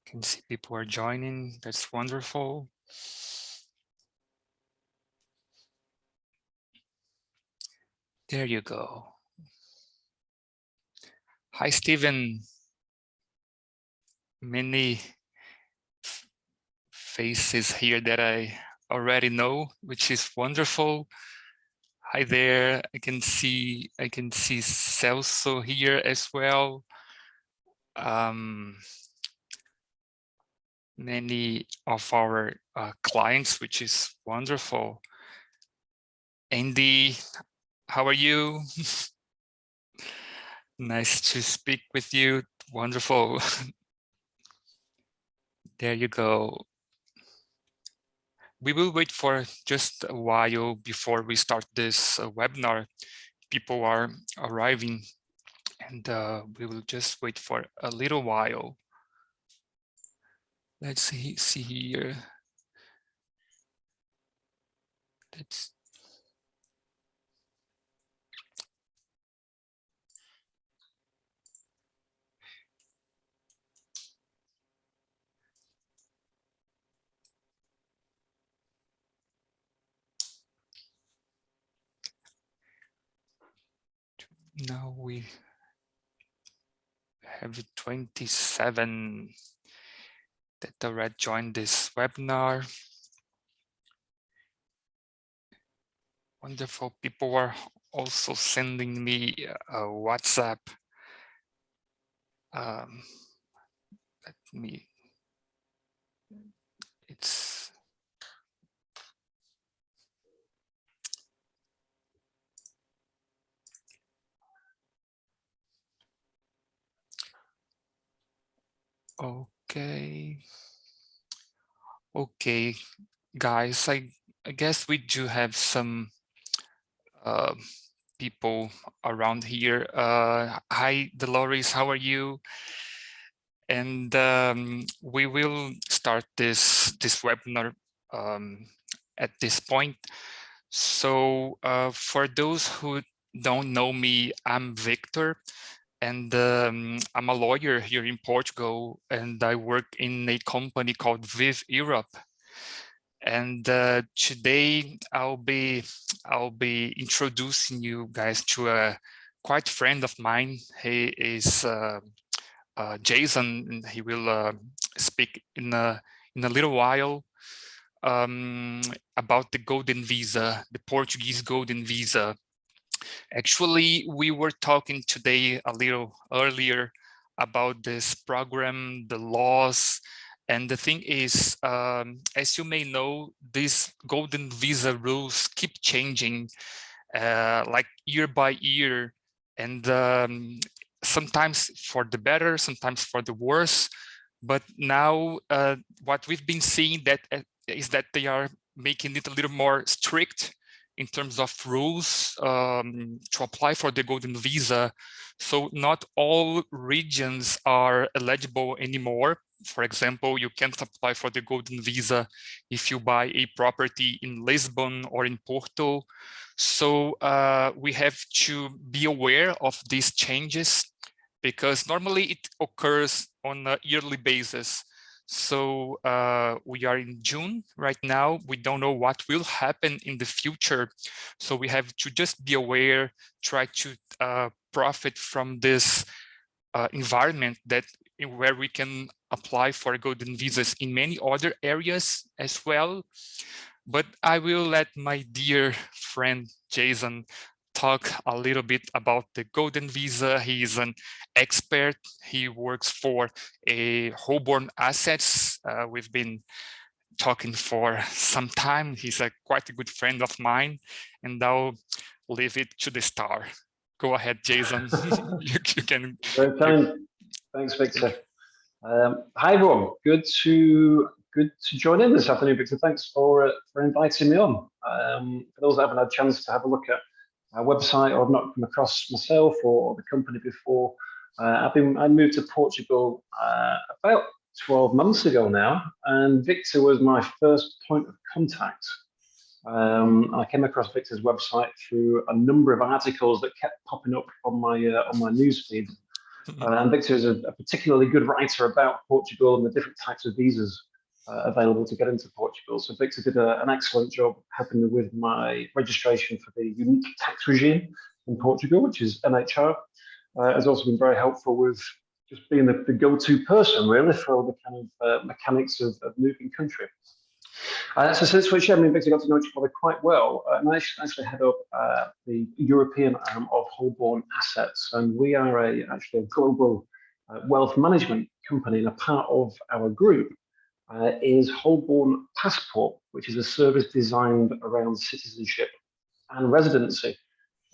can see people are joining. That's wonderful. There you go. Hi, Stephen. Many faces here that I already know, which is wonderful. Hi there. I can see Celso here as well. Many of our clients, which is wonderful. Andy, how are you? Nice to speak with you. Wonderful. There you go. We will wait for just a while before we start this webinar. People are arriving, and we will just wait for a little while. Let's see here. Let's now we have 27 that already joined this webinar. Wonderful. People are also sending me a WhatsApp. Let me, it's okay. Okay, guys, I guess we do have some people around here. Hi, Dolores, how are you? And we will start this webinar at this point. So for those who don't know me, I'm Victor, and I'm a lawyer here in Portugal, and I work in a company called Viv Europe. And today I'll be introducing you guys to a quite friend of mine. He is Jason, and he will speak in a little while about the Golden Visa, the Portuguese Golden Visa. Actually, we were talking today a little earlier about this program, the laws, and the thing is, as you may know, these Golden Visa rules keep changing like year by year, and sometimes for the better, sometimes for the worse. But now what we've been seeing is that they are making it a little more strict in terms of rules to apply for the Golden Visa. So not all regions are eligible anymore. For example, you can't apply for the Golden Visa if you buy a property in Lisbon or in Porto. So we have to be aware of these changes because normally it occurs on a yearly basis. So we are in June right now. We don't know what will happen in the future. So we have to just be aware, try to profit from this environment where we can apply for Golden Visas in many other areas as well. But I will let my dear friend Jason talk a little bit about the Golden Visa. He is an expert. He works for a Holborn Assets. We've been talking for some time. He's quite a good friend of mine, and I'll leave it to the star. Go ahead, Jason. you can. Very kind. Thanks, Victor. Hi, everyone. Good to join in this afternoon, Victor. Thanks for inviting me on. For those that haven't had a chance to have a look at our website or have not come across myself or the company before, I moved to Portugal about 12 months ago now, and Victor was my first point of contact. I came across Victor's website through a number of articles that kept popping up on my newsfeed. And Victor is a particularly good writer about Portugal and the different types of visas available to get into Portugal. So Victor did an excellent job helping me with my registration for the unique tax regime in Portugal, which is NHR. Has also been very helpful with just being the go-to person, really, for all the kind of mechanics of moving country. So since which, Victor got to know each other quite well, and I actually head up the European arm of Holborn Assets, and we are actually a global wealth management company, and a part of our group is Holborn Passport, which is a service designed around citizenship and residency.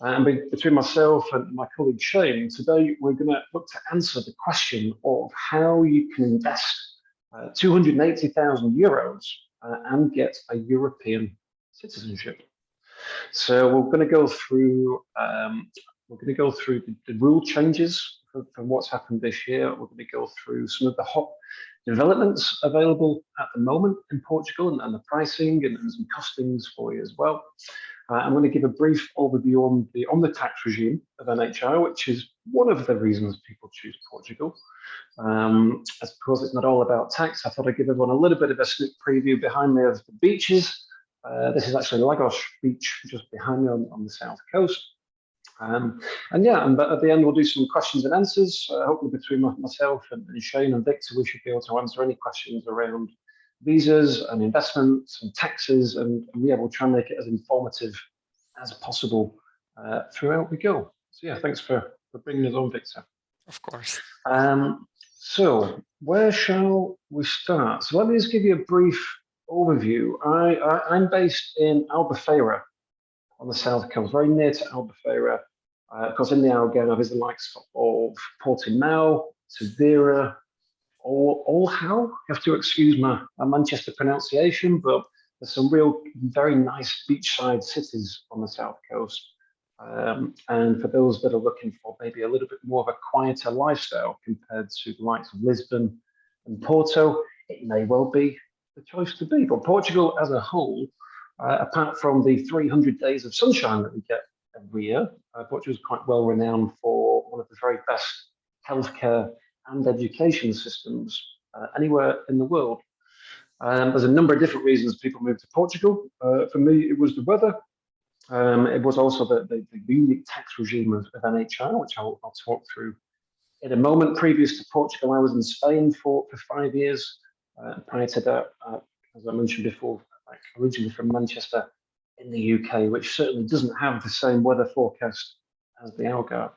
And between myself and my colleague Shane, today we're going to look to answer the question of how you can invest 280,000 euros and get a European citizenship. So we're going to go through the rule changes from what's happened this year. We're going to go through some of the hot developments available at the moment in Portugal and the pricing and some costings for you as well. I'm going to give a brief overview on the tax regime of NHR, which is one of the reasons people choose Portugal. As of course it's not all about tax, I thought I'd give everyone a little bit of a sneak preview behind me of the beaches. This is actually Lagos Beach, just behind me on the south coast. And at the end we'll do some questions and answers. Hopefully between myself and Shane and Victor, we should be able to answer any questions around visas and investments and taxes, and we'll try and make it as informative as possible throughout we go. So yeah, thanks for bringing us on, Victor. Of course. So where shall we start? So let me just give you a brief overview. I'm based in Albufeira on the south coast, very near to Albufeira. Of course, in the Algarve is the likes of Portimão, Tavira, or how, you have to excuse my Manchester pronunciation, but there's some real very nice beachside cities on the south coast. And for those that are looking for maybe a little bit more of a quieter lifestyle compared to the likes of Lisbon and Porto, it may well be the choice to be. But Portugal as a whole, apart from the 300 days of sunshine that we get every year, Portugal is quite well renowned for one of the very best healthcare and education systems anywhere in the world. There's a number of different reasons people move to Portugal. For me, it was the weather. It was also the unique tax regime of NHR, which I'll talk through in a moment. Previous to Portugal, I was in Spain for 5 years. Prior to that, as I mentioned before, originally from Manchester in the UK, which certainly doesn't have the same weather forecast as the Algarve.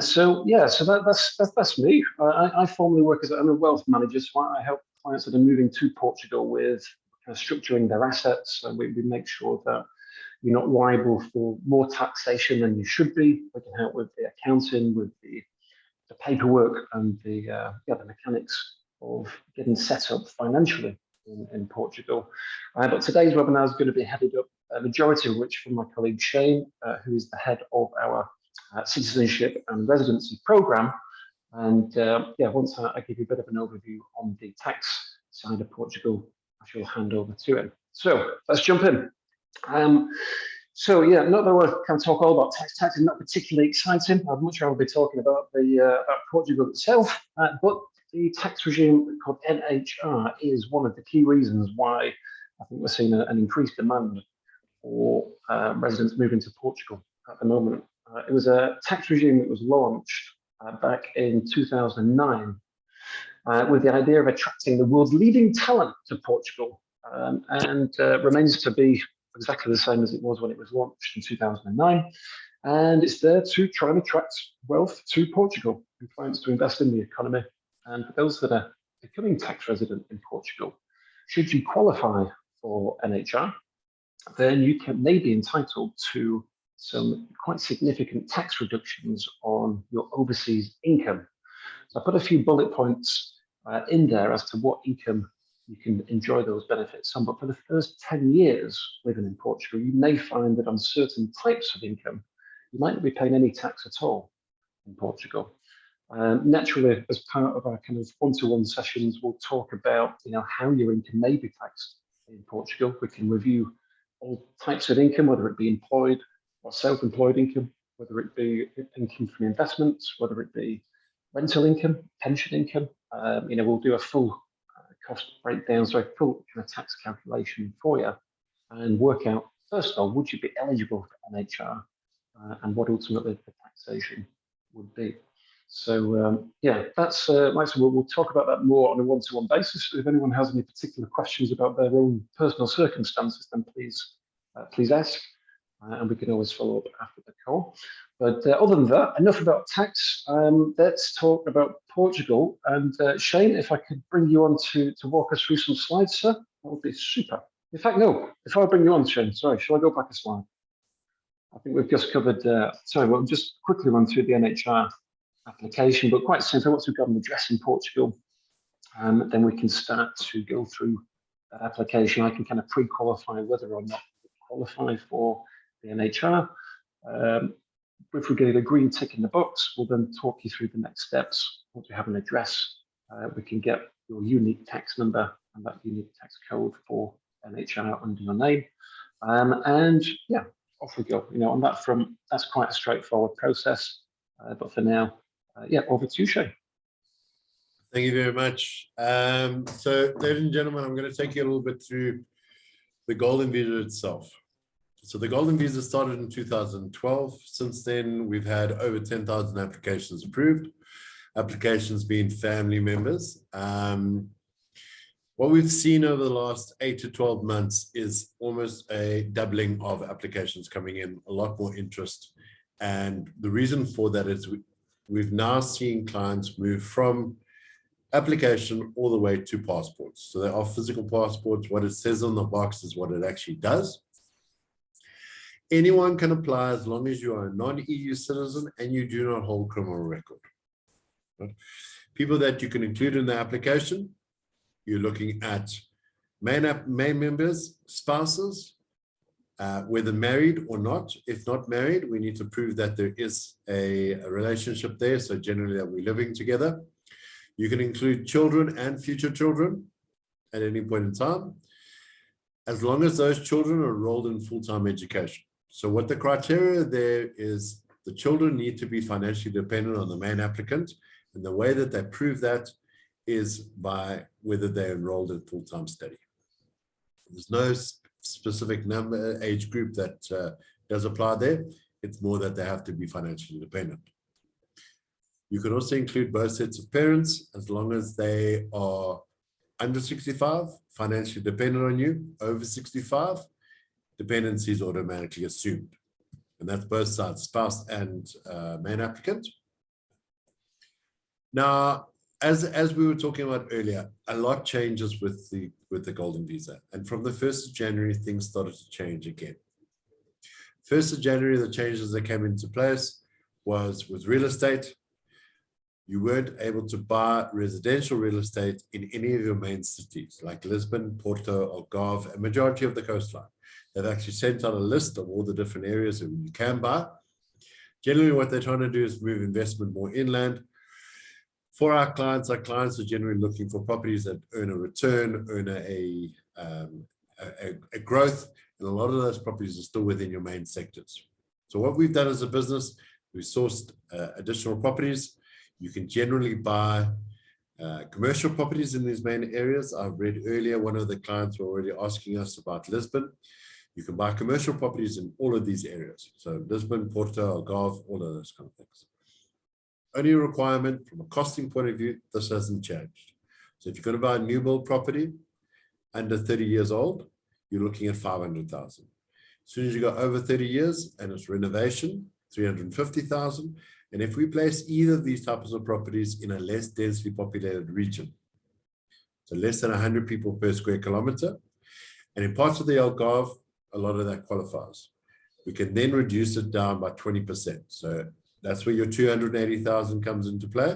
So that's me. I formally work I'm a wealth manager, so I help clients that are moving to Portugal with kind of structuring their assets. So we make sure that you're not liable for more taxation than you should be. We can help with the accounting, with the paperwork, and the mechanics of getting set up financially in Portugal. But today's webinar is going to be headed up, a majority of which from my colleague Shane, who is the head of our citizenship and residency program. And once I give you a bit of an overview on the tax side of Portugal, I shall hand over to him. So let's jump in. Not that I can talk all about tax. Tax is not particularly exciting. I'd much rather be talking about about Portugal itself. But the tax regime called NHR is one of the key reasons why I think we're seeing an increased demand for residents moving to Portugal at the moment. It was a tax regime that was launched back in 2009 with the idea of attracting the world's leading talent to Portugal, and remains to be exactly the same as it was when it was launched in 2009. And it's there to try and attract wealth to Portugal and clients to invest in the economy. And for those that are becoming tax resident in Portugal, should you qualify for NHR, then you may be entitled to some quite significant tax reductions on your overseas income. So I put a few bullet points in there as to what income you can enjoy those benefits on. But for the first 10 years living in Portugal, you may find that on certain types of income, you might not be paying any tax at all in Portugal. Naturally, as part of our kind of one-to-one sessions, we'll talk about how your income may be taxed in Portugal. We can review all types of income, whether it be employed or self-employed income, whether it be income from investments, whether it be rental income, pension income. We'll do a full cost breakdown, so a full kind of tax calculation for you, and work out, first of all, would you be eligible for NHR, and what ultimately the taxation would be. So that's we'll talk about that more on a one-to-one basis. If anyone has any particular questions about their own personal circumstances, then please ask, and we can always follow up after the call. But other than that, enough about tax. Let's talk about Portugal. And Shane, if I could bring you on to walk us through some slides, sir, that would be super. In fact, no, before I bring you on, Shane, sorry, shall I go back a slide? I think we've just covered, we'll just quickly run through the NHR application, but quite simple. Once we've got an address in Portugal, then we can start to go through that application. I can kind of pre-qualify whether or not we qualify for the NHR. If we get a green tick in the box, we'll then talk you through the next steps. Once we have an address, we can get your unique tax number and that unique tax code for NHR under your name. And yeah, off we go. On that front, that's quite a straightforward process. But for now, over to you, Shane. Thank you very much. So, ladies and gentlemen, I'm going to take you a little bit through the Golden Visa itself. So the Golden Visa started in 2012. Since then, we've had over 10,000 applications approved, applications being family members. What we've seen over the last 8 to 12 months is almost a doubling of applications coming in, a lot more interest. And the reason for that is we've now seen clients move from application all the way to passports. So they are physical passports. What it says on the box is what it actually does. Anyone can apply as long as you are a non-EU citizen and you do not hold criminal record. Right? People that you can include in the application, you're looking at main members, spouses, whether married or not. If not married, we need to prove that there is a relationship there. So generally that we're living together. You can include children and future children at any point in time, as long as those children are enrolled in full-time education. So what the criteria there is, the children need to be financially dependent on the main applicant. And the way that they prove that is by whether they're enrolled in full-time study. There's no specific age group that does apply there. It's more that they have to be financially dependent. You can also include both sets of parents, as long as they are under 65, financially dependent on you, over 65, dependency is automatically assumed. And that's both sides, spouse and main applicant. Now, as we were talking about earlier, a lot changes with the Golden Visa. And from the 1st of January, things started to change again. 1st of January, the changes that came into place was with real estate. You weren't able to buy residential real estate in any of your main cities, like Lisbon, Porto, Algarve, a majority of the coastline. They've actually sent out a list of all the different areas that you can buy. Generally, what they're trying to do is move investment more inland. For our clients are generally looking for properties that earn a return, earn a growth, and a lot of those properties are still within your main sectors. So what we've done as a business, we've sourced additional properties. You can generally buy commercial properties in these main areas. I've read earlier, one of the clients were already asking us about Lisbon. You can buy commercial properties in all of these areas. So Lisbon, Porto, Algarve, all of those kind of things. Only requirement from a costing point of view, this hasn't changed. So if you're going to buy a new build property under 30 years old, you're looking at 500,000. As soon as you go over 30 years and it's renovation, 350,000. And if we place either of these types of properties in a less densely populated region, so less than 100 people per square kilometer, and in parts of the Algarve, a lot of that qualifies. We can then reduce it down by 20%. So that's where your 280,000 comes into play.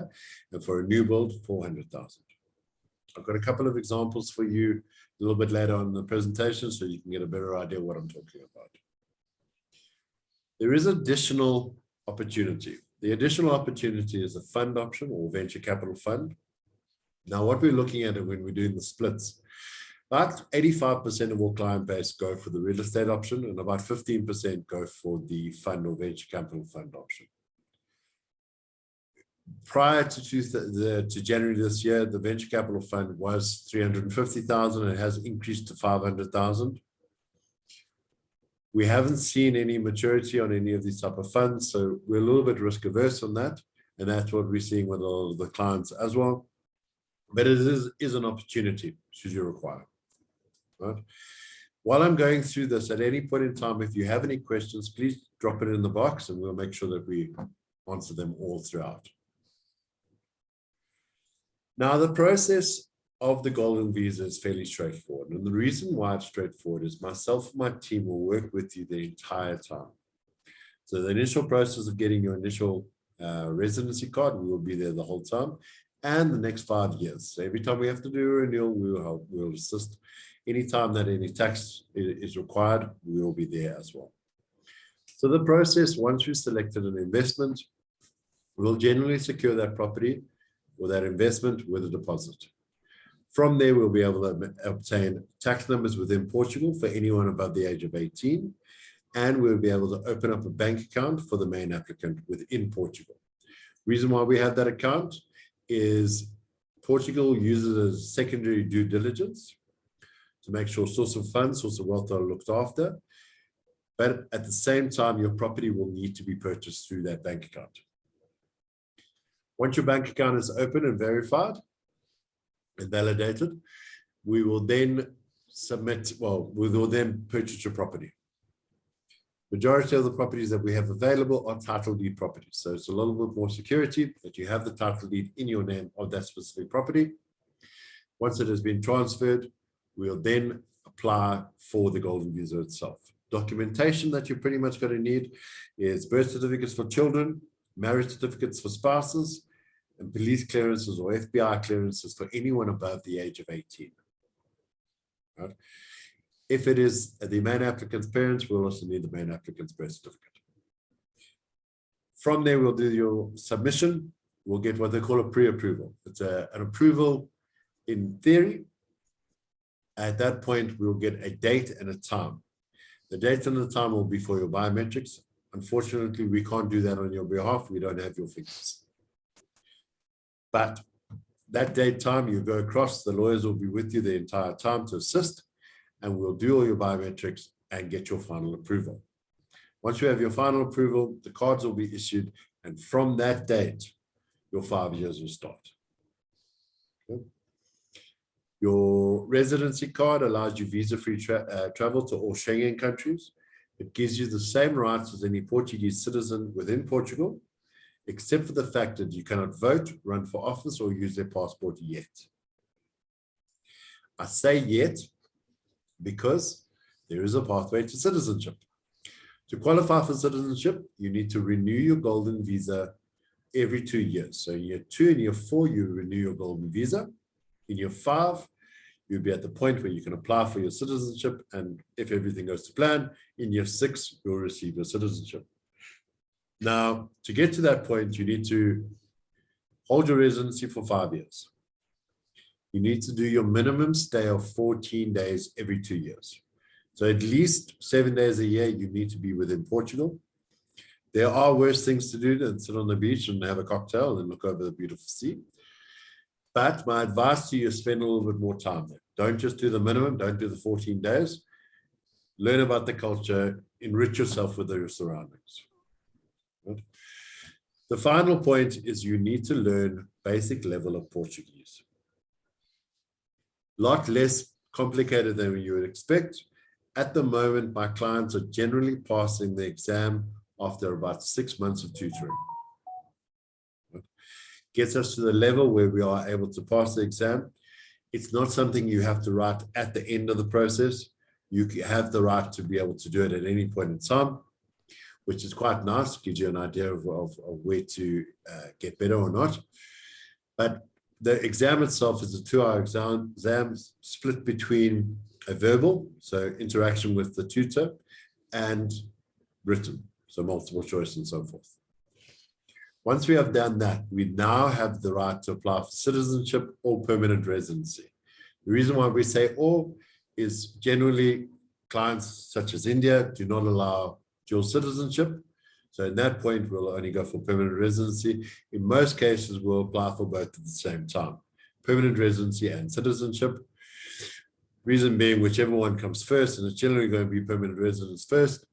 And for a new build, 400,000. I've got a couple of examples for you a little bit later on in the presentation so you can get a better idea of what I'm talking about. There is additional opportunity. The additional opportunity is a fund option or venture capital fund. Now, what we're looking at when we're doing the splits, About 85% of our client base go for the real estate option, and about 15% go for the fund or venture capital fund option. Prior to January this year, the venture capital fund was 350,000 and it has increased to 500,000. We haven't seen any maturity on any of these type of funds, so we're a little bit risk averse on that, and that's what we're seeing with a lot of the clients as well. But it is an opportunity should you require. Right? While I'm going through this, at any point in time, if you have any questions, please drop it in the box and we'll make sure that we answer them all throughout. Now, the process of the Golden Visa is fairly straightforward. And the reason why it's straightforward is myself and my team will work with you the entire time. So the initial process of getting your initial residency card, we will be there the whole time, and the next 5 years. So every time we have to do a renewal, we will help, we'll assist. Anytime that any tax is required, we will be there as well. So the process, once we've selected an investment, we'll generally secure that property or that investment with a deposit. From there, we'll be able to obtain tax numbers within Portugal for anyone above the age of 18, and we'll be able to open up a bank account for the main applicant within Portugal. Reason why we have that account is Portugal uses a secondary due diligence to make sure source of funds, source of wealth are looked after. But at the same time, your property will need to be purchased through that bank account. Once your bank account is open and verified and validated, we will then we will then purchase your property. Majority of the properties that we have available are title deed properties. So it's a little bit more security that you have the title deed in your name of that specific property. Once it has been transferred, we'll then apply for the Golden Visa itself. Documentation that you're pretty much going to need is birth certificates for children, marriage certificates for spouses, and police clearances or FBI clearances for anyone above the age of 18. Right? If it is the main applicant's parents, we'll also need the main applicant's birth certificate. From there, we'll do your submission. We'll get what they call a pre-approval. It's an approval in theory. At that point, we'll get a date and a time. The date and the time will be for your biometrics. Unfortunately, we can't do that on your behalf. We don't have your fingers. But that date time, you go across, the lawyers will be with you the entire time to assist, and we'll do all your biometrics and get your final approval. Once you have your final approval, the cards will be issued, and from that date, your 5 years will start. Okay. Your residency card allows you visa-free travel to all Schengen countries. It gives you the same rights as any Portuguese citizen within Portugal, except for the fact that you cannot vote, run for office, or use their passport yet. I say yet because there is a pathway to citizenship. To qualify for citizenship, you need to renew your Golden Visa every 2 years. So in year 2 and year 4, you renew your Golden Visa. In year 5, you'll be at the point where you can apply for your citizenship, and if everything goes to plan, in year 6, you'll receive your citizenship. Now, to get to that point, you need to hold your residency for 5 years. You need to do your minimum stay of 14 days every 2 years. So at least 7 days a year, you need to be within Portugal. There are worse things to do than sit on the beach and have a cocktail and look over the beautiful sea. But my advice to you is spend a little bit more time there. Don't just do the minimum, don't do the 14 days. Learn about the culture, enrich yourself with your surroundings. Right? The final point is you need to learn basic level of Portuguese. A lot less complicated than you would expect. At the moment, my clients are generally passing the exam after about 6 months of tutoring. Gets us to the level where we are able to pass the exam. It's not something you have to write at the end of the process. You have the right to be able to do it at any point in time, which is quite nice, gives you an idea of where to get better or not. But the exam itself is a 2-hour exam split between a verbal, so interaction with the tutor, and written, so multiple choice and so forth. Once we have done that, we now have the right to apply for citizenship or permanent residency. The reason why we say all is generally clients such as India do not allow dual citizenship. So in that point, we'll only go for permanent residency. In most cases, we'll apply for both at the same time, permanent residency and citizenship. Reason being, whichever one comes first, and it's generally going to be permanent residence first,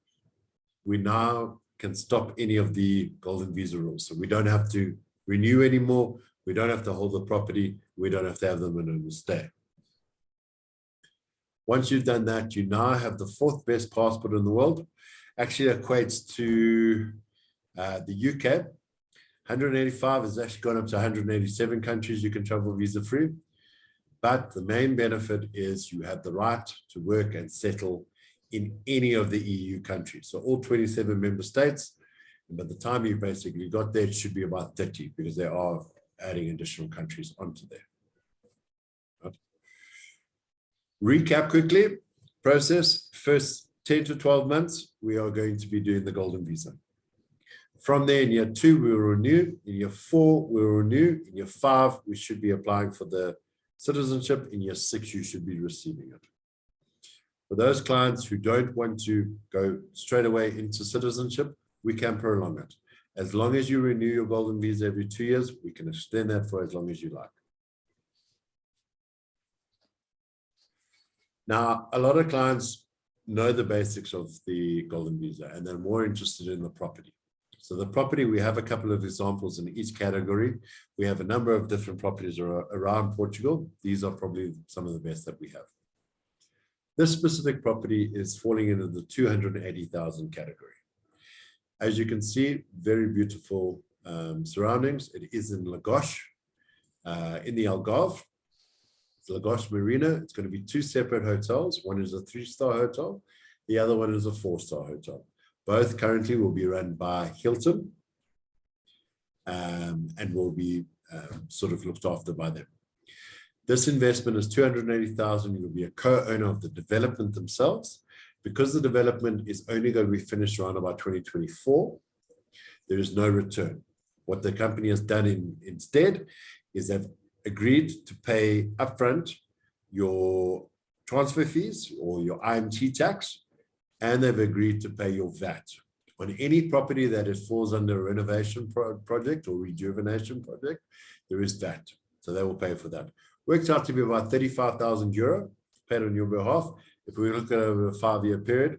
we now can stop any of the golden visa rules. So we don't have to renew anymore. We don't have to hold the property. We don't have to have the minimum stay. Once you've done that, you now have the 4th best passport in the world. Actually equates to the UK. 185 has actually gone up to 187 countries you can travel visa-free. But the main benefit is you have the right to work and settle in any of the EU countries. So all 27 member states, and by the time you basically got there, it should be about 30 because they are adding additional countries onto there. Right. Recap quickly, process, first 10 to 12 months, we are going to be doing the golden visa. From there, in year 2, we will renew. In year 4, we will renew. In year 5, we should be applying for the citizenship. In year 6, you should be receiving it. For those clients who don't want to go straight away into citizenship, we can prolong it. As long as you renew your golden visa every 2 years, we can extend that for as long as you like. Now, a lot of clients know the basics of the golden visa and they're more interested in the property. So the property, we have a couple of examples in each category. We have a number of different properties around Portugal. These are probably some of the best that we have. This specific property is falling into the 280,000 category. As you can see, very beautiful surroundings. It is in Lagos, in the Algarve. Lagos Marina. It's going to be 2 separate hotels. One is a 3-star hotel. The other one is a 4-star hotel. Both currently will be run by Hilton and will be sort of looked after by them. This investment is 280,000. You'll be a co-owner of the development themselves. Because the development is only going to be finished around about 2024, there is no return. What the company has done instead is they've agreed to pay upfront your transfer fees or your IMT tax, and they've agreed to pay your VAT. On any property that it falls under a renovation project or rejuvenation project, there is VAT. So they will pay for that. Works out to be about 35,000 euro paid on your behalf. If we look at over a 5-year period,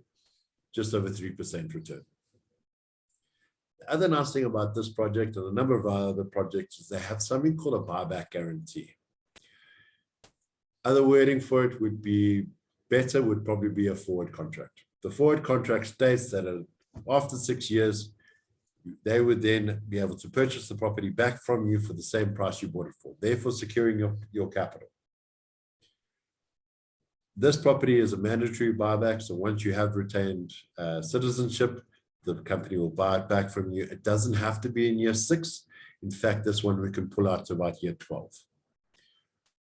just over 3% return. The other nice thing about this project and a number of our other projects is they have something called a buyback guarantee. Other wording for it would be better, would probably be a forward contract. The forward contract states that after 6 years, they would then be able to purchase the property back from you for the same price you bought it for, therefore securing your capital. This property is a mandatory buyback, so once you have retained citizenship, the company will buy it back from you. It doesn't have to be in year 6. In fact, this one we can pull out to about year 12.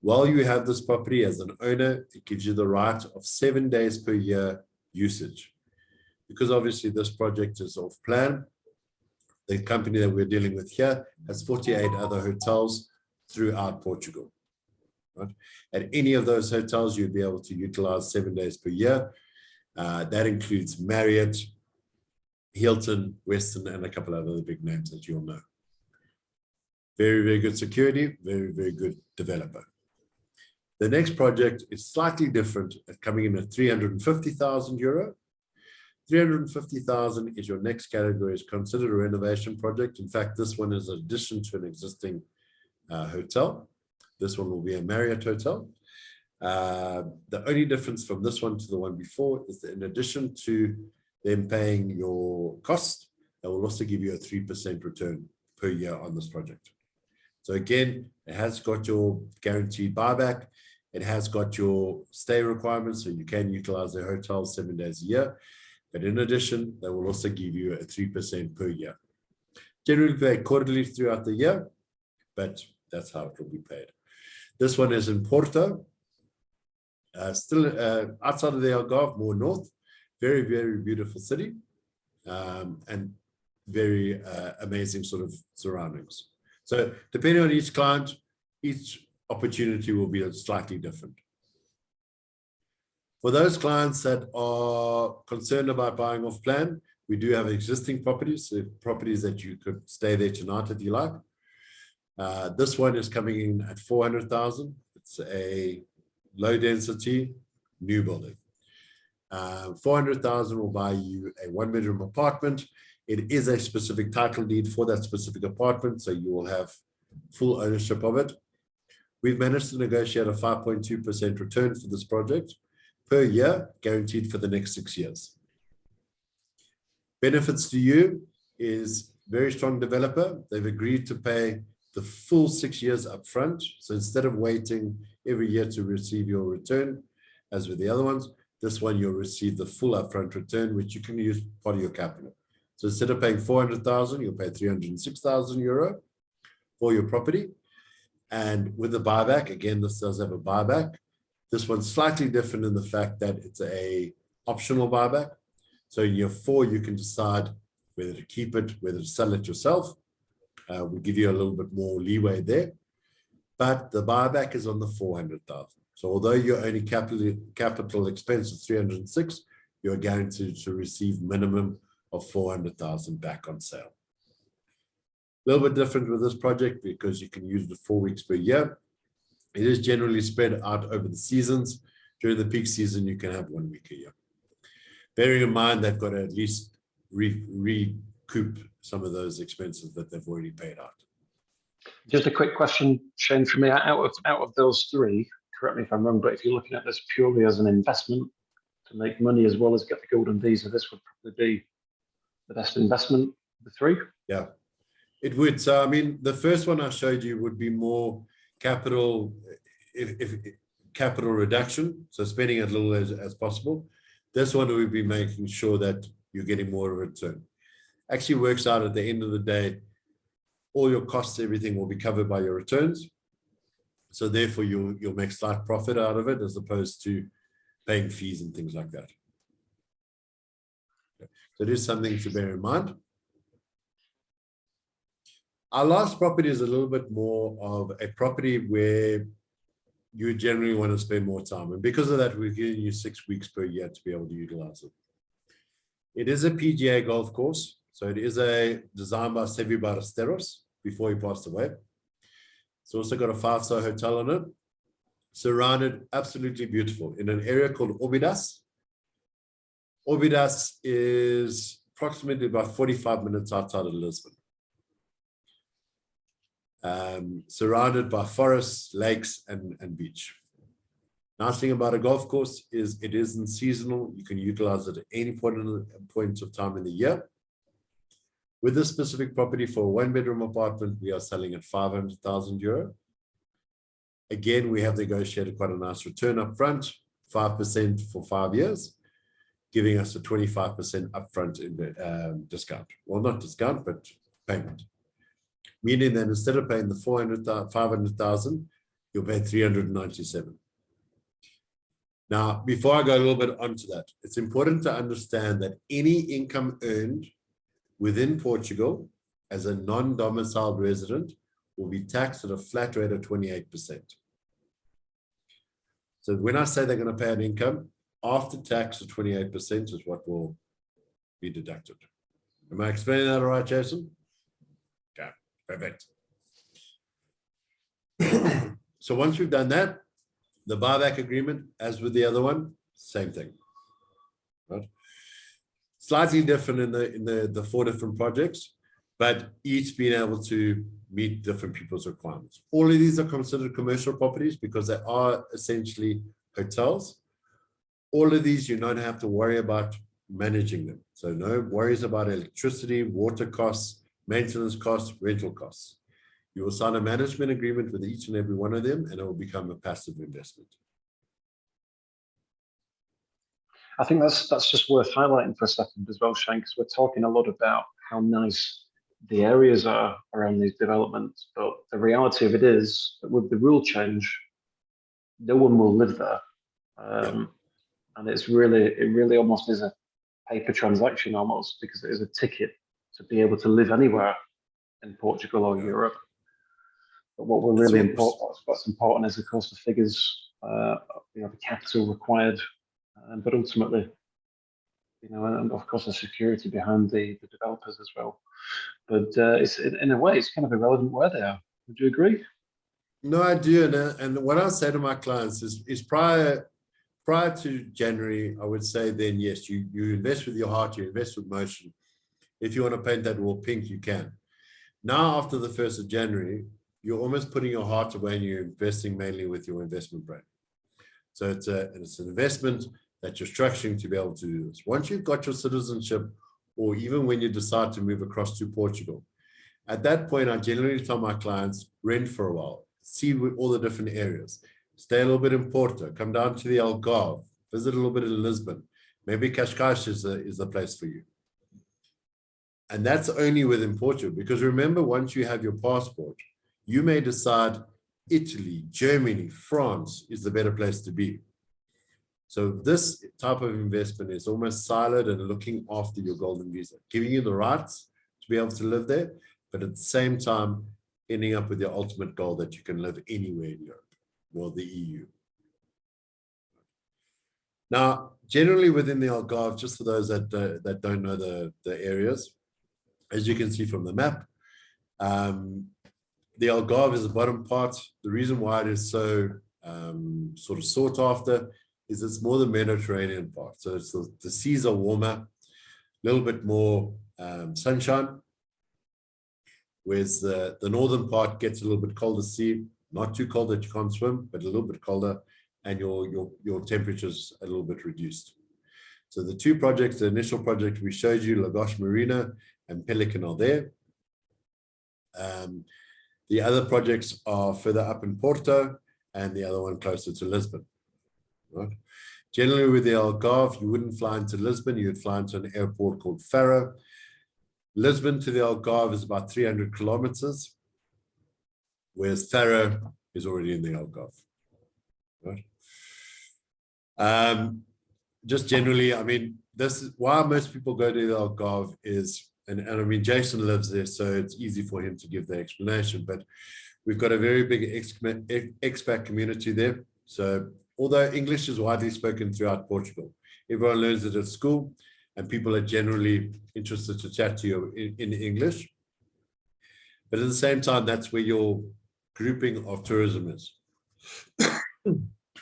While you have this property as an owner, it gives you the right of 7 days per year usage. Because obviously this project is off plan, the company that we're dealing with here has 48 other hotels throughout Portugal. Right? At any of those hotels, you'd be able to utilize 7 days per year. That includes Marriott, Hilton, Westin, and a couple of other big names that you'll know. Very, very good security, very, very good developer. The next project is slightly different, coming in at 350,000 euro. 350,000 is your next category, is considered a renovation project. In fact, this one is an addition to an existing hotel. This one will be a Marriott hotel. The only difference from this one to the one before is that in addition to them paying your costs, they will also give you a 3% return per year on this project. So again, it has got your guaranteed buyback. It has got your stay requirements, so you can utilize their hotels 7 days a year. But in addition, they will also give you a 3% per year. Generally paid quarterly throughout the year, but that's how it will be paid. This one is in Porto, still outside of the Algarve, more north. Very, very beautiful city and very amazing sort of surroundings. So depending on each client, each opportunity will be slightly different. For those clients that are concerned about buying off plan, we do have existing properties, so properties that you could stay there tonight if you like. This one is coming in at 400,000. It's a low density new building. 400,000 will buy you a 1-bedroom apartment. It is a specific title deed for that specific apartment, so you will have full ownership of it. We've managed to negotiate a 5.2% return for this project per year, guaranteed for the next 6 years. Benefits to you is very strong developer. They've agreed to pay the full 6 years upfront. So instead of waiting every year to receive your return, as with the other ones, this one you'll receive the full upfront return, which you can use part of your capital. So instead of paying 400,000, you'll pay 306,000 euro for your property. And with the buyback, again, this does have a buyback. This one's slightly different in the fact that it's a optional buyback. So in year 4, you can decide whether to keep it, whether to sell it yourself. We'll give you a little bit more leeway there. But the buyback is on the 400,000. So although your only capital expense is 306, you're guaranteed to receive minimum of 400,000 back on sale. A little bit different with this project because you can use it 4 weeks per year. It is generally spread out over the seasons. During the peak season, you can have 1 week a year. Bearing in mind, they've got to at least recoup some of those expenses that they've already paid out. Just a quick question, Shane, for me. Out of those 3, correct me if I'm wrong, but if you're looking at this purely as an investment to make money as well as get the Golden Visa, this would probably be the best investment of the 3. Yeah, it would. So, I mean, the first one I showed you would be more capital, if capital reduction, so spending as little as possible. This one would be making sure that you're getting more of a return. Actually works out at the end of the day, all your costs, everything will be covered by your returns. So therefore you'll make slight profit out of it as opposed to paying fees and things like that. So it is something to bear in mind. Our last property is a little bit more of a property where you generally want to spend more time. And because of that, we're giving you 6 weeks per year to be able to utilize it. It is a PGA golf course. So it is designed by Sevi Ballesteros before he passed away. It's also got a 5-star hotel on it. Surrounded, absolutely beautiful, in an area called Obidos. Obidos is approximately about 45 minutes outside of Lisbon. Surrounded by forests, lakes, and beach. Nice thing about a golf course is it isn't seasonal. You can utilize it at any point of time in the year. With this specific property for a 1-bedroom apartment, we are selling at 500,000 euro. Again, we have negotiated quite a nice return up front, 5% for 5 years, giving us a 25% upfront discount. Well, not discount, but payment. Meaning that instead of paying the 500,000, you'll pay 397. Now, before I go a little bit onto that, it's important to understand that any income earned within Portugal as a non-domiciled resident will be taxed at a flat rate of 28%. So when I say they're going to pay an income, after tax of 28% is what will be deducted. Am I explaining that all right, Jason? Okay, perfect. So once we've done that, the buyback agreement, as with the other one, same thing. Right? Slightly different in the 4 different projects, but each being able to meet different people's requirements. All of these are considered commercial properties because they are essentially hotels. All of these, you don't have to worry about managing them. So no worries about electricity, water costs, maintenance costs, rental costs. You will sign a management agreement with each and every one of them, and it will become a passive investment. I think that's just worth highlighting for a second as well, Shane, because we're talking a lot about how nice the areas are around these developments, but the reality of it is that with the rule change, no one will live there. And it really almost is a paper transaction almost, because it is a ticket to be able to live anywhere in Portugal or Europe. But what we're really important, what's important is, of course, the figures, the capital required but ultimately, you know, and of course the security behind the developers as well. But it's in a way, it's kind of irrelevant where they are. Would you agree? No, I do. And what I say to my clients is prior to January, I would say then, yes, you invest with your heart, you invest with motion. If you want to paint that wall pink, you can. Now, after the 1st of January, you're almost putting your heart away and you're investing mainly with your investment brain. So it's an investment that you're structuring to be able to do this. Once you've got your citizenship, or even when you decide to move across to Portugal, at that point, I generally tell my clients, rent for a while, see all the different areas, stay a little bit in Porto, come down to the Algarve, visit a little bit in Lisbon. Maybe Cascais is the place for you. And that's only within Portugal, because remember, once you have your passport, you may decide Italy, Germany, France is the better place to be. So this type of investment is almost siloed and looking after your golden visa, giving you the rights to be able to live there, but at the same time, ending up with your ultimate goal that you can live anywhere in Europe or the EU. Now, generally within the Algarve, just for those that don't know the areas, as you can see from the map, the Algarve is the bottom part. The reason why it is so sort of sought after is it's more the Mediterranean part. So it's the seas are warmer, a little bit more sunshine, whereas the northern part gets a little bit colder sea, not too cold that you can't swim, but a little bit colder, and your temperature's a little bit reduced. So the two projects, the initial project we showed you, Lagos Marina and Pelican, are there. The other projects are further up in Porto and the other one closer to Lisbon. Right? Generally with the Algarve, you wouldn't fly into Lisbon, you would fly into an airport called Faro. Lisbon to the Algarve is about 300 kilometers, whereas Faro is already in the Algarve. Right? Just generally, I mean, this is why most people go to the Algarve is, and I mean, Jason lives there, so it's easy for him to give the explanation, but we've got a very big expat community there. So although English is widely spoken throughout Portugal, everyone learns it at school and people are generally interested to chat to you in English. But at the same time, that's where your grouping of tourism is.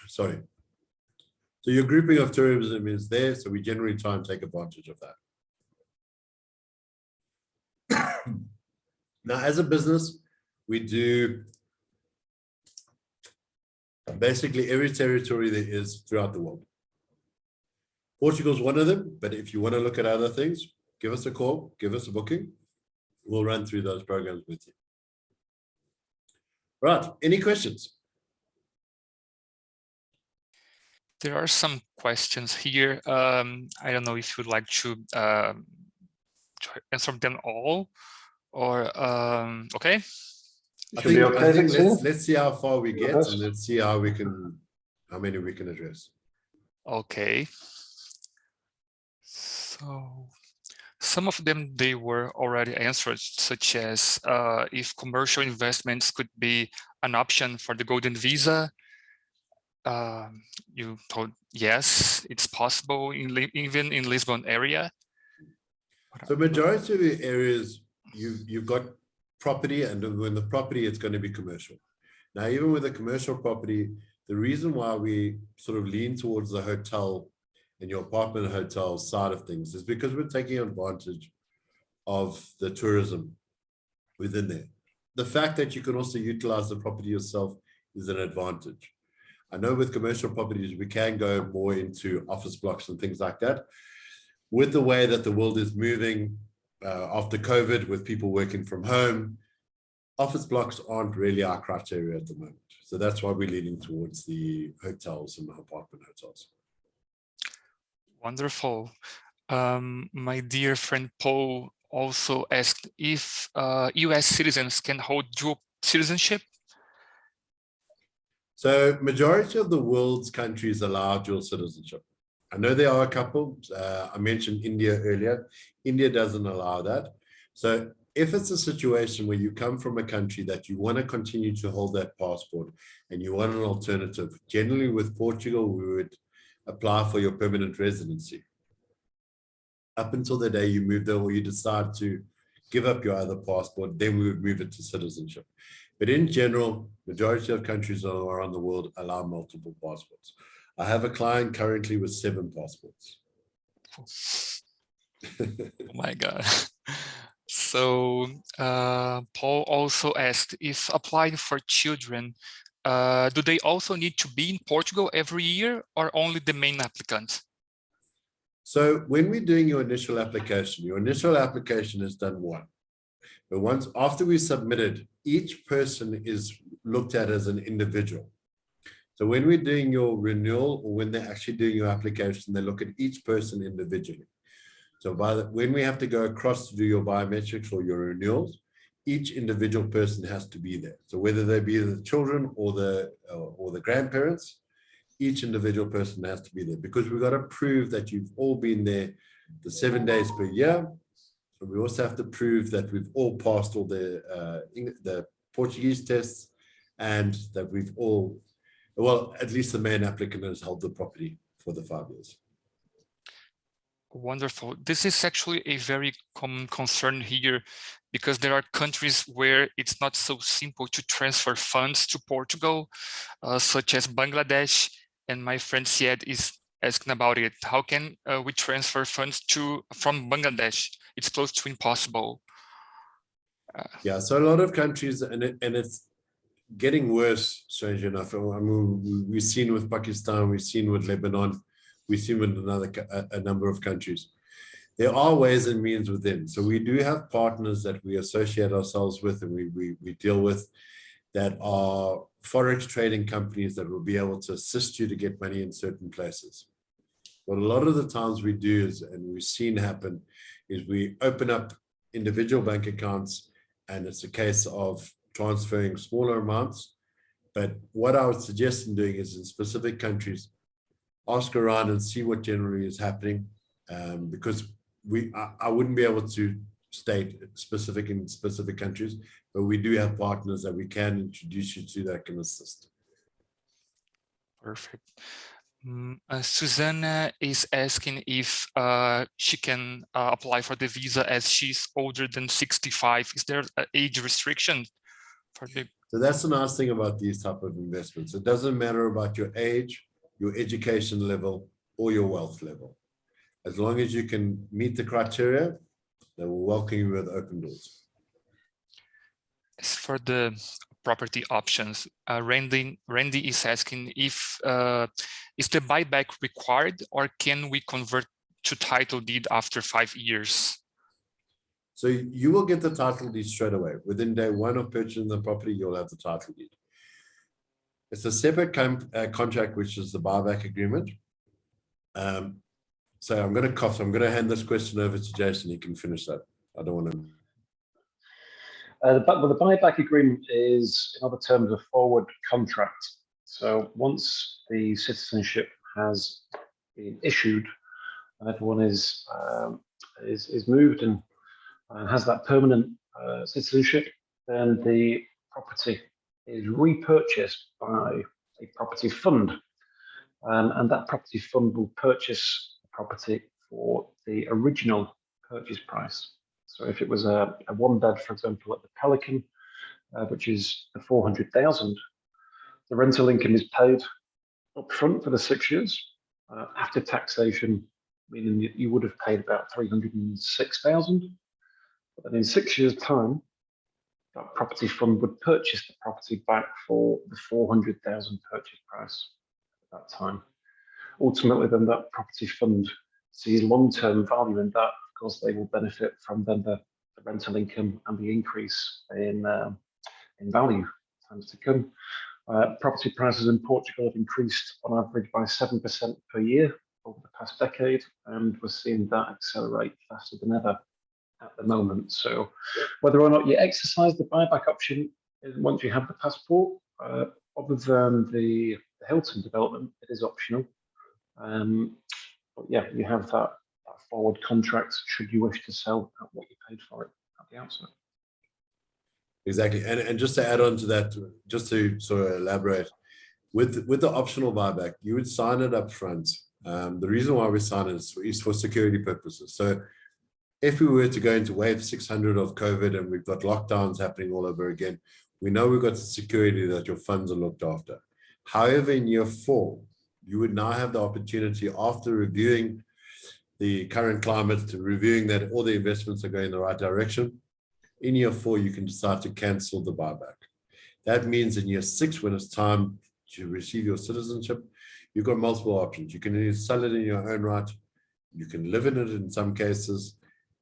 Sorry. So your grouping of tourism is there, so we generally try and take advantage of that. Now, as a business, we do basically every territory there is throughout the world. Portugal is one of them, but if you want to look at other things, give us a call, give us a booking. We'll run through those programs with you. Right, any questions? There are some questions here. I don't know if you'd like to answer them all, or okay. I think let's see how far we get, and let's see how many we can address. Okay. So some of them, they were already answered, such as if commercial investments could be an option for the Golden Visa. You told yes, it's possible even in Lisbon area. So majority of the areas you've got property, and when the property, it's going to be commercial. Now, even with a commercial property, the reason why we sort of lean towards the hotel and your apartment hotel side of things is because we're taking advantage of the tourism within there. The fact that you can also utilize the property yourself is an advantage. I know with commercial properties, we can go more into office blocks and things like that. With the way that the world is moving after COVID, with people working from home, office blocks aren't really our criteria at the moment. So that's why we're leaning towards the hotels and the apartment hotels. Wonderful. My dear friend Paul also asked if US citizens can hold dual citizenship. So majority of the world's countries allow dual citizenship. I know there are a couple. I mentioned India earlier. India doesn't allow that. So if it's a situation where you come from a country that you want to continue to hold that passport and you want an alternative, generally with Portugal, we would apply for your permanent residency. Up until the day you move there or you decide to give up your other passport, then we would move it to citizenship. But in general, majority of countries around the world allow multiple passports. I have a client currently with 7 passports. Oh my God. So Paul also asked, if applying for children, do they also need to be in Portugal every year or only the main applicant? So when we're doing your initial application is done one. But once after we submitted, each person is looked at as an individual. So when we're doing your renewal or when they're actually doing your application, they look at each person individually. So when we have to go across to do your biometrics or your renewals, each individual person has to be there. So whether they be the children or the grandparents, each individual person has to be there, because we've got to prove that you've all been there the 7 days per year. And we also have to prove that we've all passed all the Portuguese tests, and that we've all, well, at least the main applicant has held the property for the 5 years. Wonderful. This is actually a very common concern here, because there are countries where it's not so simple to transfer funds to Portugal, such as Bangladesh. And my friend Syed is asking about it. How can we transfer funds from Bangladesh? It's close to impossible. Yeah, so a lot of countries, and it's getting worse, strange enough. I mean, we've seen with Pakistan, we've seen with Lebanon, we've seen with a number of countries. There are ways and means within. So we do have partners that we associate ourselves with and we deal with, that are forex trading companies that will be able to assist you to get money in certain places. What a lot of the times we do is, and we've seen happen, is we open up individual bank accounts, and it's a case of transferring smaller amounts. But what I would suggest in doing is, in specific countries, ask around and see what generally is happening, because I wouldn't be able to state specific in specific countries, but we do have partners that we can introduce you to that can assist. Perfect. Susanna is asking if she can apply for the visa as she's older than 65. Is there an age restriction for the? So that's the nice thing about these type of investments. It doesn't matter about your age, your education level, or your wealth level. As long as you can meet the criteria, they will welcome you with open doors. As for the property options, Randy is asking if is the buyback required, or can we convert to title deed after 5 years? So you will get the title deed straight away. Within day 1 of purchasing the property, you'll have the title deed. It's a separate contract, which is the buyback agreement. So I'm going to cough. So I'm going to hand this question over to Jason. He can finish that. I don't want to. The buyback agreement is, in other terms, a forward contract. So once the citizenship has been issued and everyone is moved and has that permanent citizenship, then the property is repurchased by a property fund, and that property fund will purchase the property for the original purchase price. So if it was a 1-bed, for example, at the Pelican, which is the 400,000, the rental income is paid up front for the 6 years. After taxation, meaning you would have paid about 306,000. But then in 6 years' time, that property fund would purchase the property back for the 400,000 purchase price at that time. Ultimately, then that property fund sees long-term value in that. Of course, they will benefit from then the rental income and the increase in value times to come. Property prices in Portugal have increased on average by 7% per year over the past decade, and we're seeing that accelerate faster than ever at the moment. So whether or not you exercise the buyback option once you have the passport, other than the Hilton development, it is optional. But yeah, you have that forward contract should you wish to sell at what you paid for it at the outset. Exactly. And just to add on to that, just to sort of elaborate, with the optional buyback, you would sign it up front The reason why we sign it is for security purposes. So if we were to go into wave 600 of COVID and we've got lockdowns happening all over again, we know we've got the security that your funds are looked after. However, in year 4, you would now have the opportunity, after reviewing the current climate, to reviewing that all the investments are going in the right direction. In year 4, you can decide to cancel the buyback. That means in year 6, when it's time to receive your citizenship, you've got multiple options. You can either sell it in your own right, you can live in it in some cases,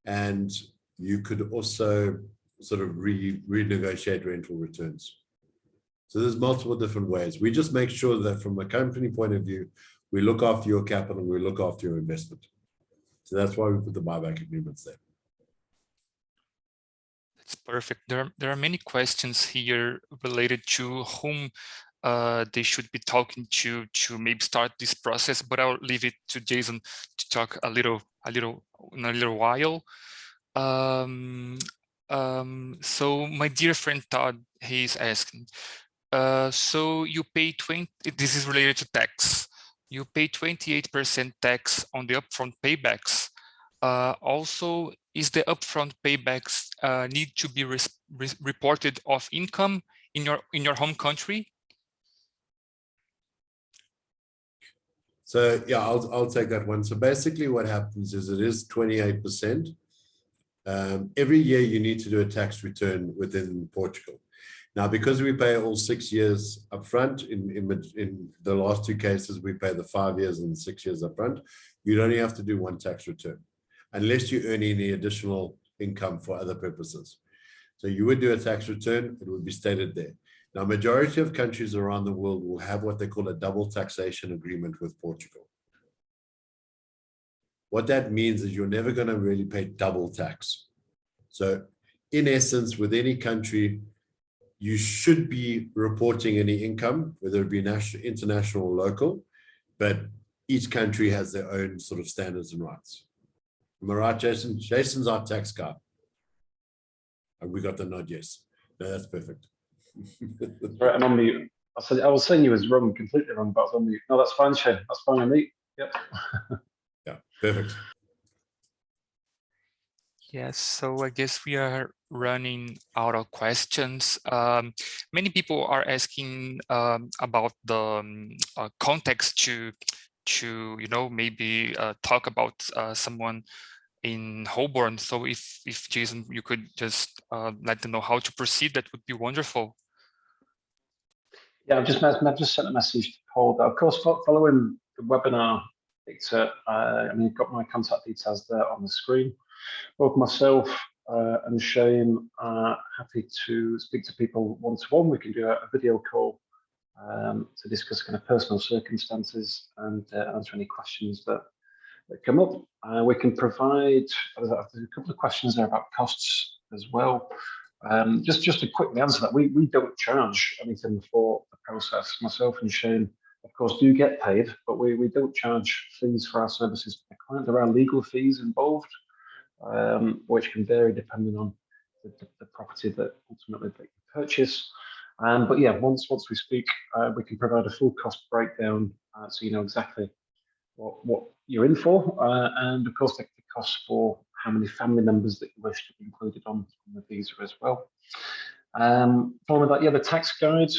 and you could also sort of renegotiate rental returns. So there's multiple different ways. We just make sure that from a company point of view, we look after your capital, we look after your investment. So that's why we put the buyback agreements there. That's perfect. There are many questions here related to whom they should be talking to maybe start this process, but I'll leave it to Jason to talk in a little while. So my dear friend Todd, he's asking, so you pay 20, this is related to tax. You pay 28% tax on the upfront paybacks. Also, is the upfront paybacks need to be reported of income in your home country? So yeah, I'll take that one. So basically what happens is it is 28%. Every year you need to do a tax return within Portugal. Now, because we pay all 6 years upfront, in the last 2 cases, we pay the 5 years and 6 years upfront, you'd only have to do 1 tax return, unless you earn any additional income for other purposes. So you would do a tax return, it would be stated there. Now, majority of countries around the world will have what they call a double taxation agreement with Portugal. What that means is you're never going to really pay double tax. So in essence, with any country, you should be reporting any income, whether it be national, international, or local, but each country has their own sort of standards and rights. Am I right, Jason? Jason's our tax guy. And we got the nod, yes. No, that's perfect. Right, I'm on mute. I was saying you was wrong, completely wrong, but I was on mute. No, that's fine, Shane. That's fine with me. Yep. Yeah, perfect. Yes, so I guess we are running out of questions. Many people are asking about the context to maybe talk about someone in Holborn. So if Jason, you could just let them know how to proceed, that would be wonderful. Yeah, I've just sent a message to Paul. Of course, following the webinar, you've got my contact details there on the screen. Both myself and Shane are happy to speak to people one-to-one. We can do a video call to discuss kind of personal circumstances and answer any questions that come up. We can provide, there's a couple of questions there about costs as well. Just to quickly answer that, we don't charge anything for the process. Myself and Shane, of course, do get paid, but we don't charge fees for our services to the client. There are legal fees involved, which can vary depending on the property that ultimately they purchase. But yeah, once we speak, we can provide a full cost breakdown, so you know exactly what you're in for, and of course the costs for how many family members that you wish to be included on the visa as well. Following that, yeah, the tax guide.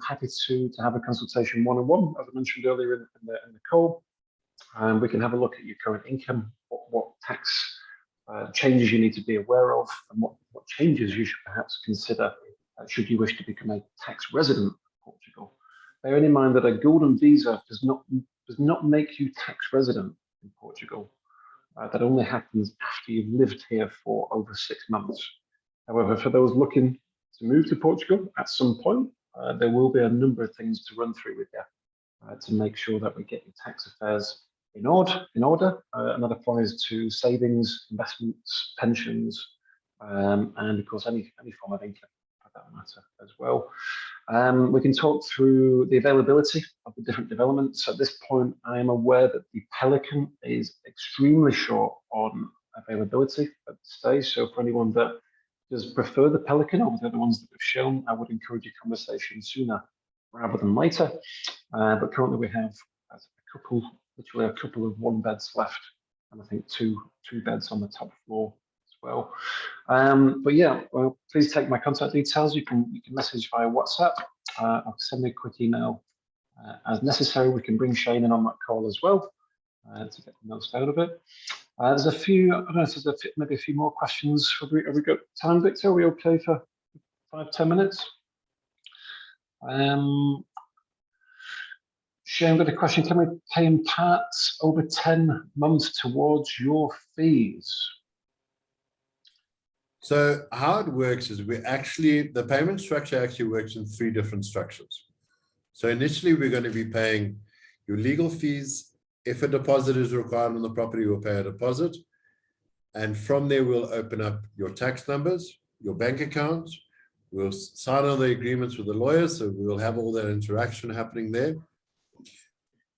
Happy to have a consultation one-on-one, as I mentioned earlier in the call. We can have a look at your current income, what tax changes you need to be aware of, and what changes you should perhaps consider should you wish to become a tax resident of Portugal. Bearing in mind that a golden visa does not make you tax resident in Portugal. That only happens after you've lived here for over 6 months. However, for those looking to move to Portugal at some point, there will be a number of things to run through with you to make sure that we get your tax affairs in order. And that applies to savings, investments, pensions, and of course any form of income for that matter as well. We can talk through the availability of the different developments. At this point, I am aware that the Pelican is extremely short on availability at this stage. So for anyone that does prefer the Pelican over the other ones that we've shown, I would encourage a conversation sooner rather than later. But currently we have a couple literally a couple of 1 beds left, and I think two beds on the top floor as well. But yeah, well, please take my contact details. You can message via WhatsApp. Or send me a quick email as necessary. We can bring Shane in on that call as well to get the most out of it. There's a few, I don't know if there's maybe a few more questions. Have we got time, Victor? Are we okay for 5-10 minutes? Shane, got a question. Can we pay in parts over 10 months towards your fees? So how it works is the payment structure actually works in 3 different structures. So initially we're going to be paying your legal fees. If a deposit is required on the property, we'll pay a deposit. And from there, we'll open up your tax numbers, your bank accounts. We'll sign all the agreements with the lawyers. So we'll have all that interaction happening there.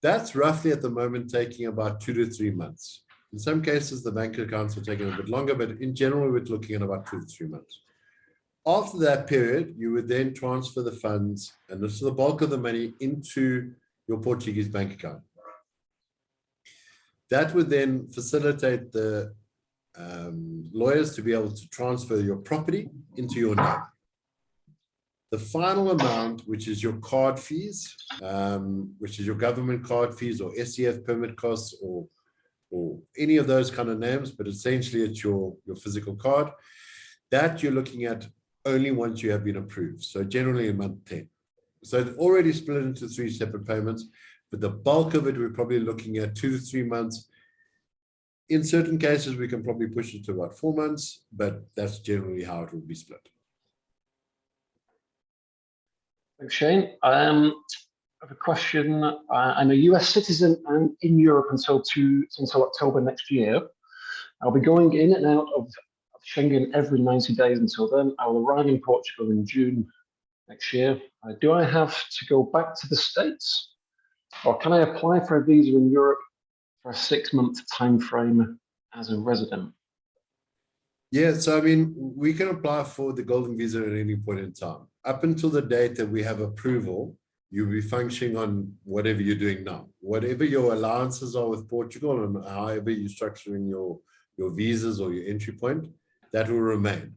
That's roughly at the moment taking about 2 to 3 months. In some cases, the bank accounts are taking a bit longer, but in general, we're looking at about 2 to 3 months. After that period, you would then transfer the funds, and this is the bulk of the money, into your Portuguese bank account. That would then facilitate the lawyers to be able to transfer your property into your name. The final amount, which is your card fees, which is your government card fees or SCF permit costs or any of those kind of names, but essentially it's your physical card, that you're looking at only once you have been approved. So generally in month 10. So it's already split into 3 separate payments, but the bulk of it, we're probably looking at 2 to 3 months. In certain cases, we can probably push it to about 4 months, but that's generally how it will be split. Thanks, Shane. I have a question. I'm a US citizen and in Europe until October next year. I'll be going in and out of Schengen every 90 days until then. I will arrive in Portugal in June next year. Do I have to go back to the States, or can I apply for a visa in Europe for a 6-month time frame as a resident? Yeah, so I mean, we can apply for the Golden Visa at any point in time. Up until the date that we have approval, you'll be functioning on whatever you're doing now. Whatever your allowances are with Portugal and however you're structuring your visas or your entry point, that will remain.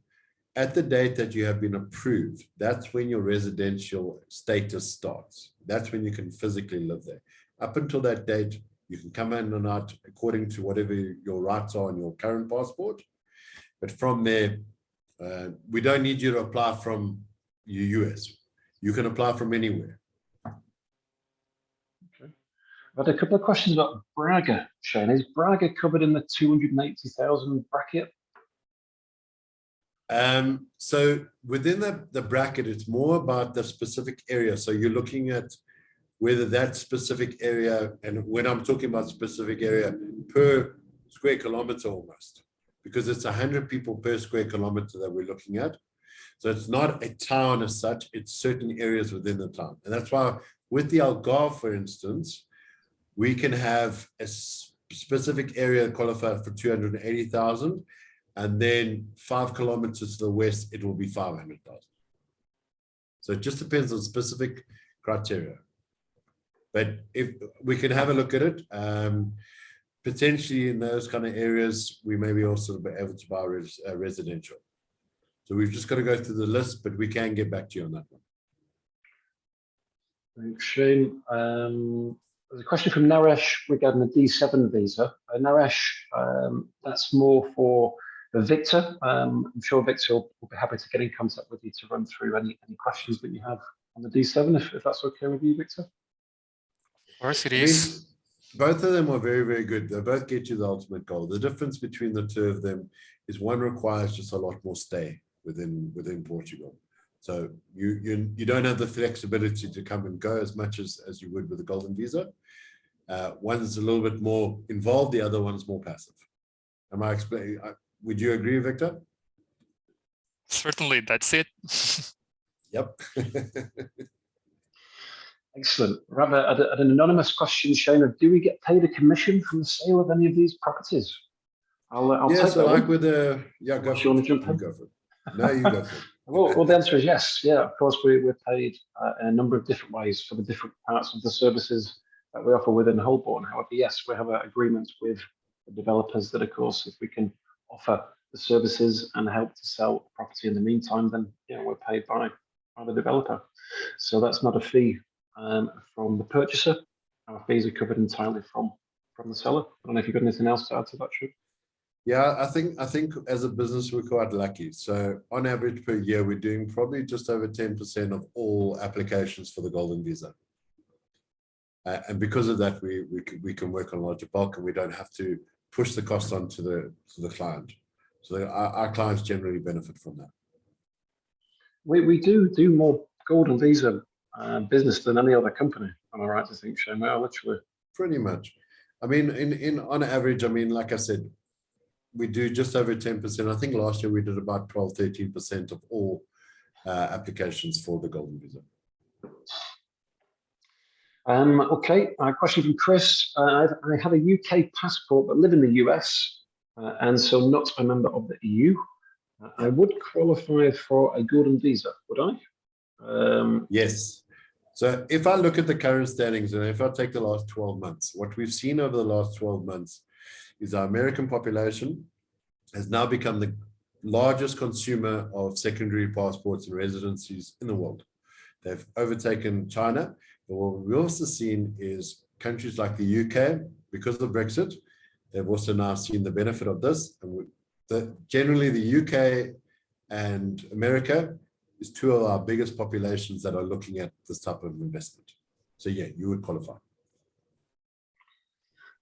At the date that you have been approved, that's when your residential status starts. That's when you can physically live there. Up until that date, you can come in and out according to whatever your rights are on your current passport. But from there, we don't need you to apply from the US. You can apply from anywhere. Okay. I've had a couple of questions about Braga, Shane. Is Braga covered in the 280,000 bracket? So within the bracket, it's more about the specific area. So you're looking at whether that specific area, and when I'm talking about specific area, per square kilometer almost, because it's 100 people per square kilometer that we're looking at. So it's not a town as such, it's certain areas within the town. And that's why with the Algarve, for instance, we can have a specific area qualified for 280,000, and then 5 kilometers to the west, it will be 500,000. So it just depends on specific criteria. But if we can have a look at it, potentially in those kind of areas, we may be also be able to buy residential. So we've just got to go through the list, but we can get back to you on that one. Thanks, Shane. There's a question from Naresh regarding the D7 visa. Naresh, that's more for Victor. I'm sure Victor will be happy to get in contact with you to run through any questions that you have on the D7, if that's okay with you, Victor. Of course it is. Both of them are very, very good. They both get you the ultimate goal. The difference between the two of them is one requires just a lot more stay within Portugal. So you don't have the flexibility to come and go as much as you would with the Golden Visa. One's a little bit more involved, the other one's more passive. Am I explaining? Would you agree, Victor? Certainly, that's it. Yep. Excellent. Rather, an anonymous question, Shane, of do we get paid a commission from the sale of any of these properties? I'll yeah, take so that like one. with the, yeah, go for it. You go for it. No, you go for it. Well, the answer is yes. Yeah, of course, we're paid in a number of different ways for the different parts of the services that we offer within Holborn. However, yes, we have agreements with the developers that, of course, if we can offer the services and help to sell the property in the meantime, then we're paid by the developer. So that's not a fee from the purchaser. Our fees are covered entirely from the seller. I don't know if you've got anything else to add to that, Shu. Yeah, I think as a business, we're quite lucky. So on average per year, we're doing probably just over 10% of all applications for the Golden Visa. And because of that, we can work on larger bulk, and we don't have to push the cost on to the client. So our clients generally benefit from that. We do more Golden Visa business than any other company. Am I right to think, Shane? Well, literally. Pretty much. I mean, on average, I mean, like I said, we do just over 10%. I think last year we did about 12-13% of all applications for the Golden Visa. Okay, a question from Chris. I have a UK passport but live in the US and so not a member of the EU. I would qualify for a Golden Visa, would I? Yes. So if I look at the current standings, and if I take the last 12 months, what we've seen over the last 12 months is our American population has now become the largest consumer of secondary passports and residencies in the world. They've overtaken China. But what we've also seen is countries like the UK, because of Brexit, they've also now seen the benefit of this. And generally the UK and America is two of our biggest populations that are looking at this type of investment. So yeah, you would qualify.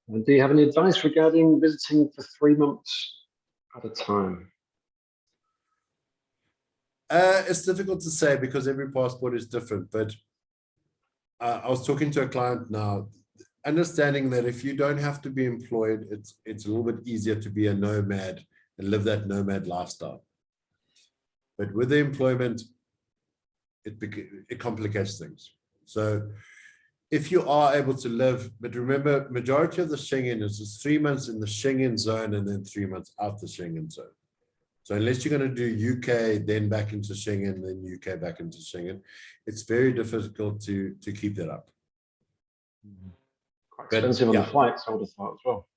And do you have any advice regarding visiting for 3 months at a time? It's difficult to say because every passport is different, but I was talking to a client now, understanding that if you don't have to be employed, it's a little bit easier to be a nomad and live that nomad lifestyle. But with the employment, it complicates things. So if you are able to live, but remember, majority of the Schengen is 3 months in the Schengen zone and then 3 months out the Schengen zone. So unless you're going to do UK, then back into Schengen, then UK back into Schengen, it's very difficult to keep that up. Quite expensive on the flights, I would have thought as well.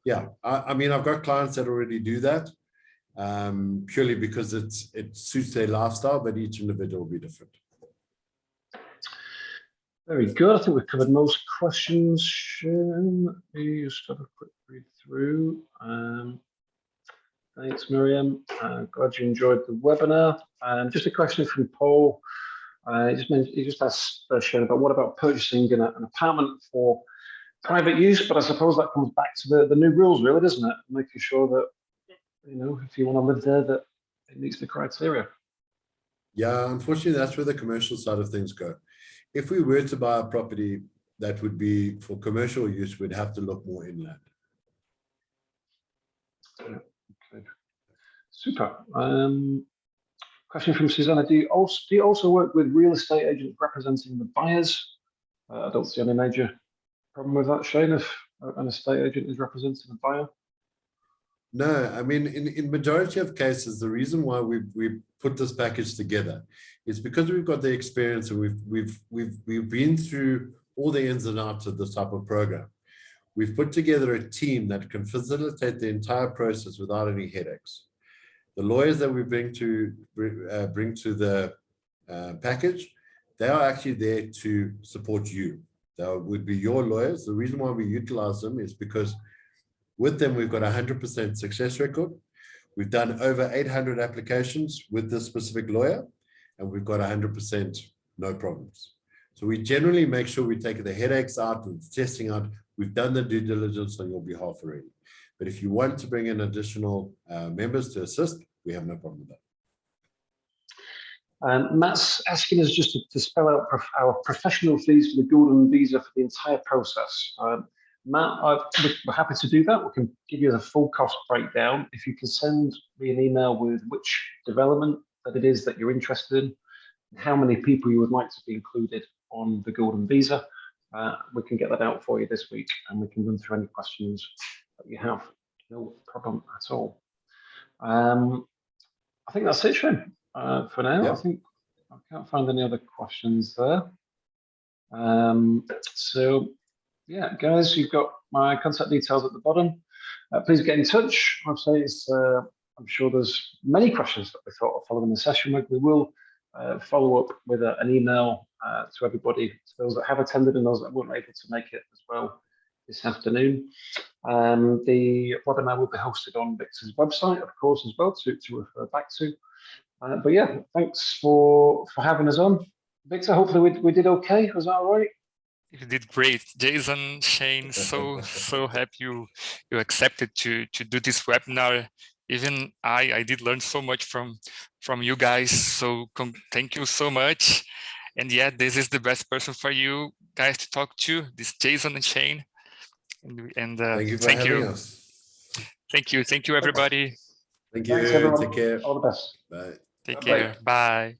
Yeah, I mean, I've got clients that already do that purely because it suits their lifestyle, but each individual will be different. Very good. I think we've covered most questions. Let me just have a quick read through. Thanks, Miriam. Glad you enjoyed the webinar. Just a question from Paul. He just asked Shane about what about purchasing an apartment for private use, but I suppose that comes back to the new rules, really, doesn't it? Making sure that, if you want to live there, that it meets the criteria. Yeah, unfortunately, that's where the commercial side of things go. If we were to buy a property that would be for commercial use, we'd have to look more inland. Yeah, okay. Super. Question from Susanna. Do you also work with real estate agents representing the buyers? I don't see any major problem with that, Shane, if an estate agent is representing a buyer. No, I mean, in majority of cases, the reason why we put this package together is because we've got the experience and we've been through all the ins and outs of this type of program. We've put together a team that can facilitate the entire process without any headaches. The lawyers that we bring to the package, they are actually there to support you. They would be your lawyers. The reason why we utilize them is because with them, we've got 100% success record. We've done over 800 applications with this specific lawyer, and we've got 100% no problems. So we generally make sure we take the headaches out and the testing out. We've done the due diligence on your behalf already. But if you want to bring in additional members to assist, we have no problem with that. Matt's asking us just to spell out our professional fees for the Golden Visa for the entire process. Matt, we're happy to do that. We can give you the full cost breakdown. If you can send me an email with which development that it is that you're interested in, how many people you would like to be included on the Golden Visa, we can get that out for you this week, and we can run through any questions that you have. No problem at all. I think that's it, Shane, for now. Yep. I think I can't find any other questions there. So Yeah, guys, you've got my contact details at the bottom. Please get in touch. I'll say I'm sure there's many questions that we thought of following the session. We will follow up with an email to everybody, to those that have attended and those that weren't able to make it as well this afternoon. The webinar will be hosted on Victor's website, of course, as well, to refer back to. But yeah, thanks for having us on. Victor, hopefully we did okay. Was that all right? You did great, Jason, Shane. So happy you accepted to do this webinar. Even I did learn so much from you guys. So thank you so much. And yeah, this is the best person for you guys to talk to. This Jason and Shane. And thank you for having us. Thank you, everybody. Thank you. Thanks, everyone. Take care. All the best. Bye. Take care. Bye.